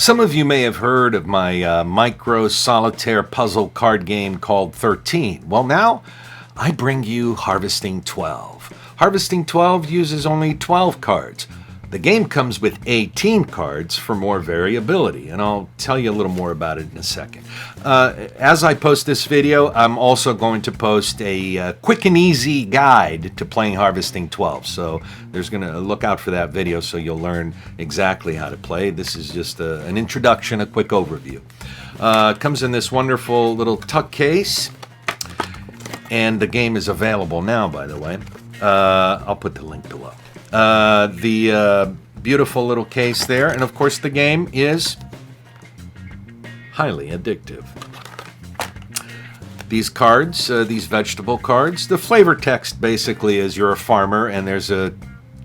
Some of you may have heard of my micro solitaire puzzle card game called 13. Well, now I bring you Harvesting 12. Harvesting 12 uses only 12 cards. The game comes with 18 cards for more variability, and I'll tell you a little more about it in a second. As I post this video, I'm also going to post a quick and easy guide to playing Harvesting 12. So there's going to look out for that video so you'll learn exactly how to play. This is just an introduction, a quick overview. It comes in this wonderful little tuck case, and the game is available now, by the way. I'll put the link below. The beautiful little case there, and of course the game is highly addictive. These cards, these vegetable cards, the flavor text basically is you're a farmer and there's a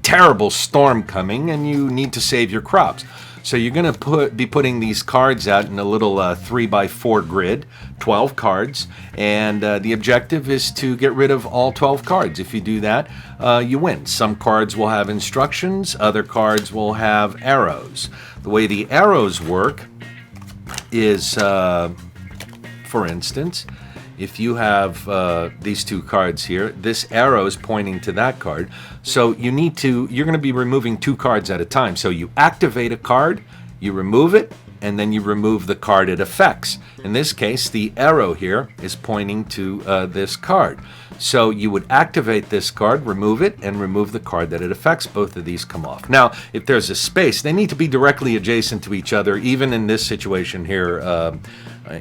terrible storm coming and you need to save your crops. So you're going to be putting these cards out in a little 3x4 grid, 12 cards, and the objective is to get rid of all 12 cards. If you do that, you win. Some cards will have instructions, other cards will have arrows. The way the arrows work is, for instance, if you have these two cards here, this arrow is pointing to that card. So you're going to be removing two cards at a time. So you activate a card, you remove it, and then you remove the card it affects. In this case, the arrow here is pointing to this card. So you would activate this card, remove it, and remove the card that it affects. Both of these come off. Now, if there's a space, they need to be directly adjacent to each other, even in this situation here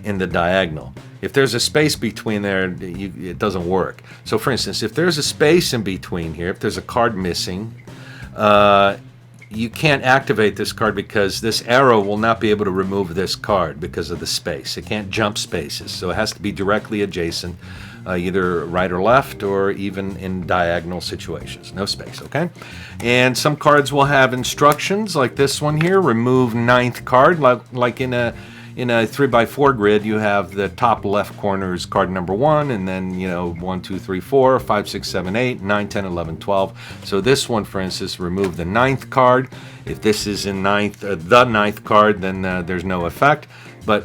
in the diagonal. If there's a space between there, it doesn't work. So for instance, if there's a space in between here, if there's a card missing, you can't activate this card because this arrow will not be able to remove this card because of the space. It can't jump spaces, so it has to be directly adjacent, either right or left, or even in diagonal situations. No space, okay? And some cards will have instructions, like this one here, remove 9th card, like in a 3x4 grid, you have the top left corner is card number 1, and then 1, 2, 3, 4, 5, 6, 7, 8, 9, 10, 11, 12. So this one, for instance, remove the 9th card. If this is in the 9th card, then there's no effect. But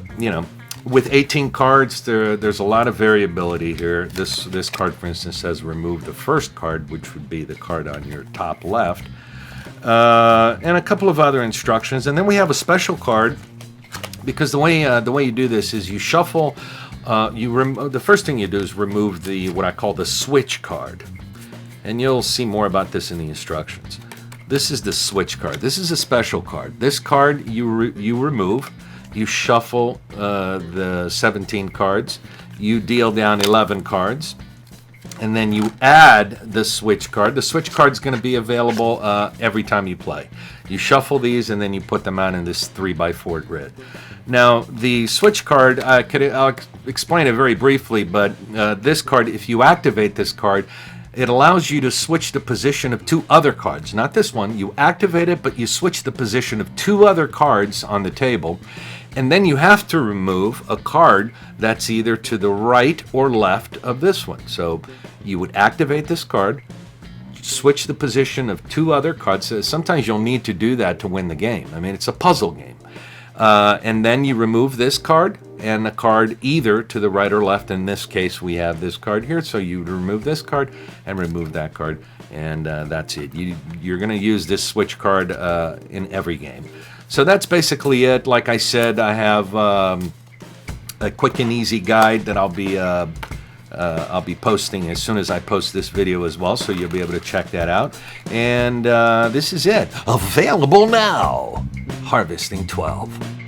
with 18 cards, there's a lot of variability here. This card, for instance, says remove the 1st card, which would be the card on your top left, and a couple of other instructions. And then we have a special card. Because the way you do this is you shuffle. The first thing you do is remove what I call the switch card, and you'll see more about this in the instructions. This is the switch card. This is a special card. This card you remove. You shuffle the 17 cards. You deal down 11 cards, and then you add the switch card. The switch card is going to be available every time you play. You shuffle these and then you put them out in this 3x4 grid. Now, the switch card, I'll explain it very briefly, but this card, if you activate this card, it allows you to switch the position of two other cards. Not this one. You activate it, but you switch the position of two other cards on the table. And then you have to remove a card that's either to the right or left of this one. So you would activate this card, switch the position of two other cards. Sometimes you'll need to do that to win the game. I mean, it's a puzzle game. And then you remove this card and a card either to the right or left. In this case, we have this card here. So you remove this card and remove that card. And that's it. You're going to use this switch card in every game. So that's basically it. Like I said, I have a quick and easy guide that I'll be posting as soon as I post this video as well, so you'll be able to check that out. And this is it. Available now. Harvesting 12.